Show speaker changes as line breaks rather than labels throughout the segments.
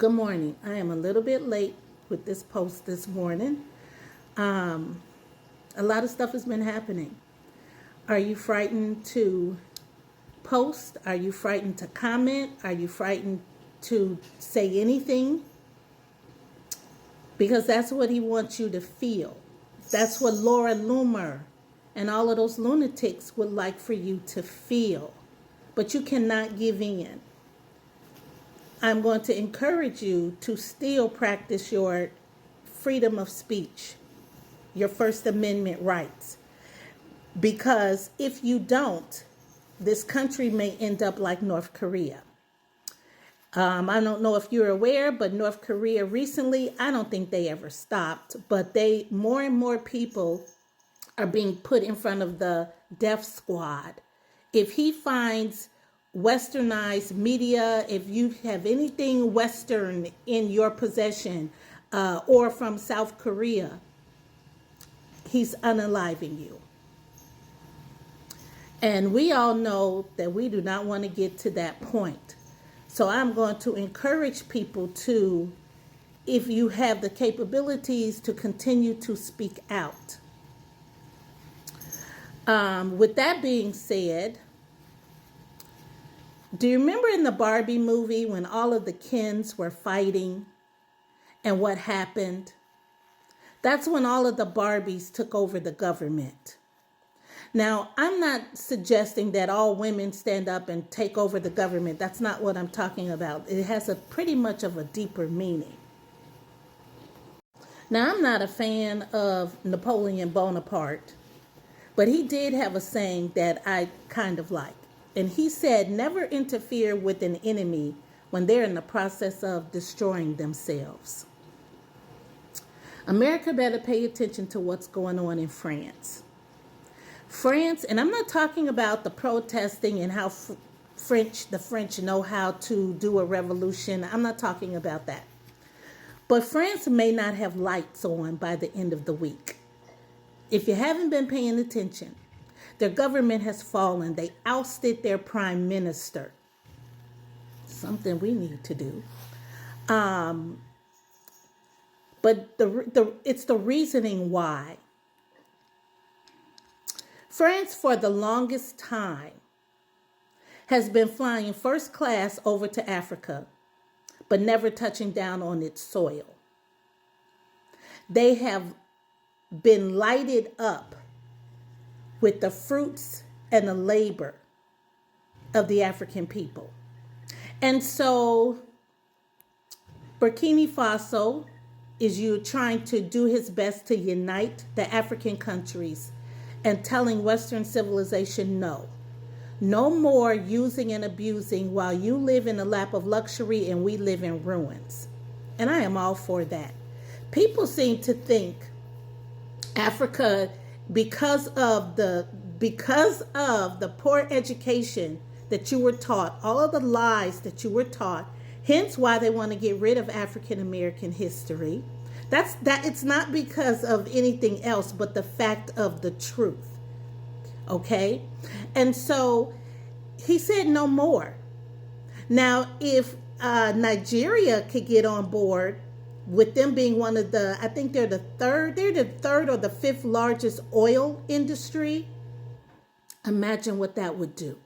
Good morning. I am a little bit late with this post this morning. A lot of stuff has been happening. Are you frightened to post? Are you frightened to comment? Are you frightened to say anything? Because that's what he wants you to feel. That's what Laura Loomer and all of those lunatics would like for you to feel. But you cannot give in. I'm going to encourage you to still practice your freedom of speech, your First Amendment rights. Because if you don't, this country may end up like North Korea. I don't know if you're aware, but North Korea recently, I don't think they ever stopped, but more and more people are being put in front of the death squad. If he finds westernized media, if you have anything Western in your possession or from South Korea, he's unaliving you. And we all know that we do not want to get to that point. So I'm going to encourage people to, if you have the capabilities, to continue to speak out. With that being said, do you remember in the Barbie movie when all of the Kens were fighting and what happened? That's when all of the Barbies took over the government. Now, I'm not suggesting that all women stand up and take over the government. That's not what I'm talking about. It has a pretty much of a deeper meaning. Now, I'm not a fan of Napoleon Bonaparte, but he did have a saying that I kind of like. And he said, never interfere with an enemy when they're in the process of destroying themselves. America better pay attention to what's going on in France. France, and I'm not talking about the protesting and how the French know how to do a revolution. I'm not talking about that. But France may not have lights on by the end of the week. If you haven't been paying attention, their government has fallen. They ousted their prime minister. Something we need to do. But it's the reasoning why. France, for the longest time, has been flying first class over to Africa, but never touching down on its soil. They have been lighted up with the fruits and the labor of the African people. And so Burkina Faso is trying to do his best to unite the African countries and telling Western civilization no. No more using and abusing while you live in a lap of luxury and we live in ruins. And I am all for that. People seem to think Africa, because of the poor education that you were taught, all of the lies that you were taught, hence why they want to get rid of African American history. It's not because of anything else but the fact of the truth. Okay? And so he said no more. Now, if Nigeria could get on board with them being one of the, I think they're the third or the fifth largest oil industry, imagine what that would do.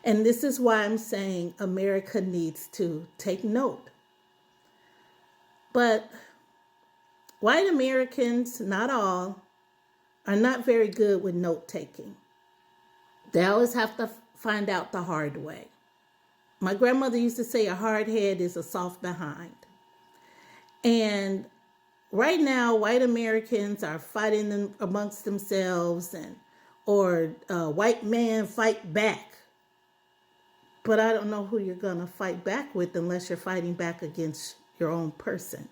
And this is why I'm saying America needs to take note. But white Americans, not all, are not very good with note taking. They always have to find out the hard way. My grandmother used to say a hard head is a soft behind. And right now, white Americans are fighting amongst themselves or white man fight back. But I don't know who you're going to fight back with unless you're fighting back against your own person.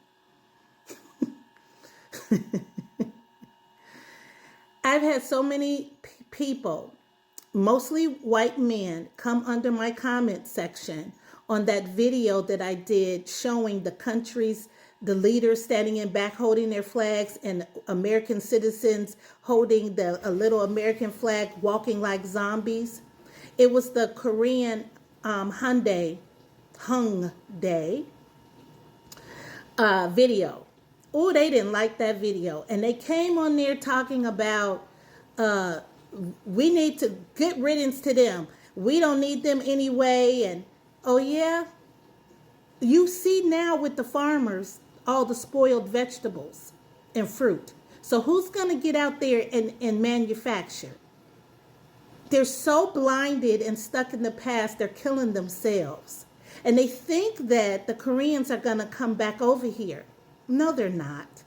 I've had so many people, mostly white men, come under my comment section on that video that I did showing the countries, the leaders standing in back holding their flags and American citizens holding a little American flag walking like zombies. It was the Korean Hung Day. video. Oh, they didn't like that video. And they came on there talking about we need to get riddance to them. We don't need them anyway. And oh yeah, you see now with the farmers, all the spoiled vegetables and fruit. So who's going to get out there and manufacture? They're so blinded and stuck in the past, they're killing themselves. And they think that the Koreans are going to come back over here. No, they're not.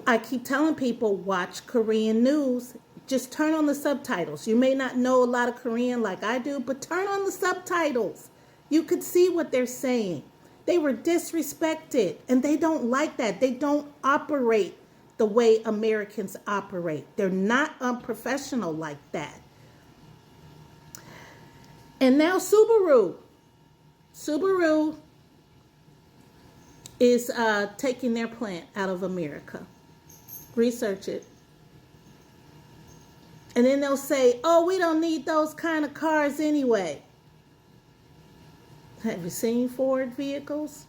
I keep telling people, watch Korean news. Just turn on the subtitles. You may not know a lot of Korean like I do, but turn on the subtitles. You could see what they're saying. They were disrespected, and they don't like that. They don't operate the way Americans operate. They're not unprofessional like that. And now Subaru is taking their plant out of America. Research it. And then they'll say, oh, we don't need those kind of cars anyway. Have you seen Ford vehicles?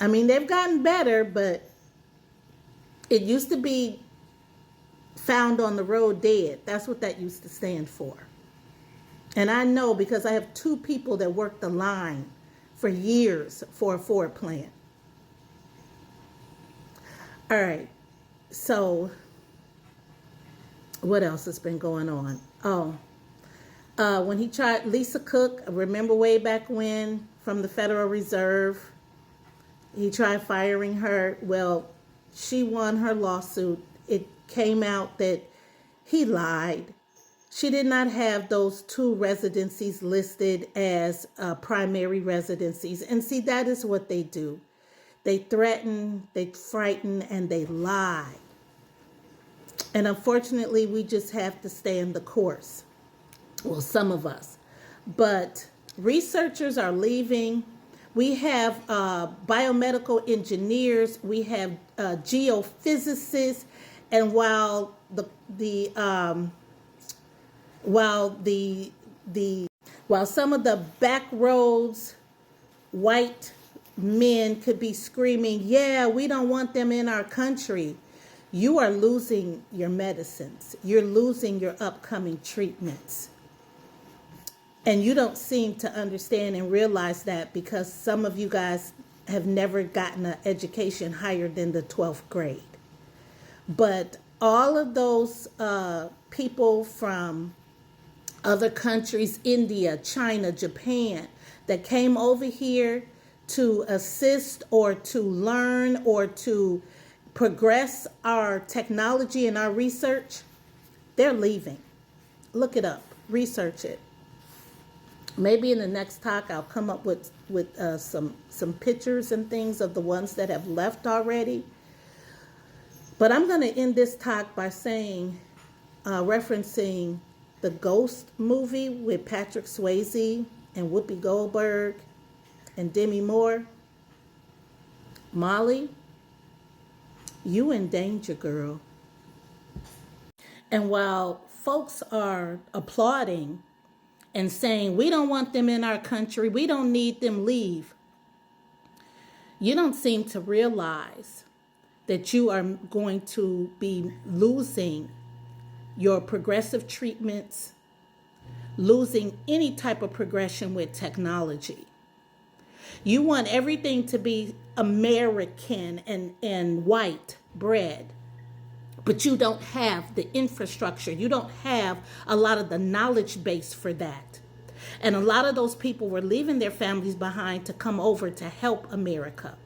I mean, they've gotten better, but it used to be found on the road dead. That's what that used to stand for. And I know because I have two people that worked the line for years for a Ford plant. All right. So what else has been going on? Oh, when he tried Lisa Cook, remember way back when, from the Federal Reserve, he tried firing her. Well, she won her lawsuit. It came out that he lied. She did not have those two residencies listed as primary residencies. And see, that is what they do. They threaten, they frighten, and they lie. And unfortunately, we just have to stay in the course. Well, some of us. But researchers are leaving. We have biomedical engineers. We have geophysicists. And while some of the back roads white men could be screaming, yeah, we don't want them in our country, you are losing your medicines. You're losing your upcoming treatments. And you don't seem to understand and realize that because some of you guys have never gotten an education higher than the 12th grade. But all of those people from other countries, India, China, Japan, that came over here to assist or to learn or to progress our technology and our research, they're leaving. Look it up, research it. Maybe in the next talk, I'll come up with some pictures and things of the ones that have left already. But I'm going to end this talk by saying, referencing the Ghost movie with Patrick Swayze and Whoopi Goldberg and Demi Moore. Molly, you in danger, girl. And while folks are applauding and saying, we don't want them in our country, we don't need them, leave, you don't seem to realize that you are going to be losing your progressive treatments, losing any type of progression with technology. You want everything to be American and white bread, but you don't have the infrastructure. You don't have a lot of the knowledge base for that. And a lot of those people were leaving their families behind to come over to help America.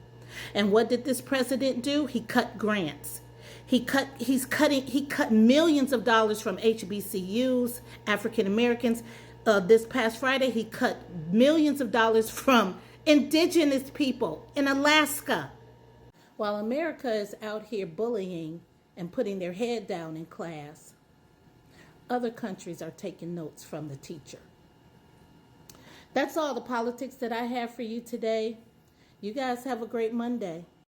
And what did this president do? He cut grants. He cut millions of dollars from HBCUs, African Americans. This past Friday, he cut millions of dollars from indigenous people in Alaska. While America is out here bullying and putting their head down in class, other countries are taking notes from the teacher. That's all the politics that I have for you today. You guys have a great Monday.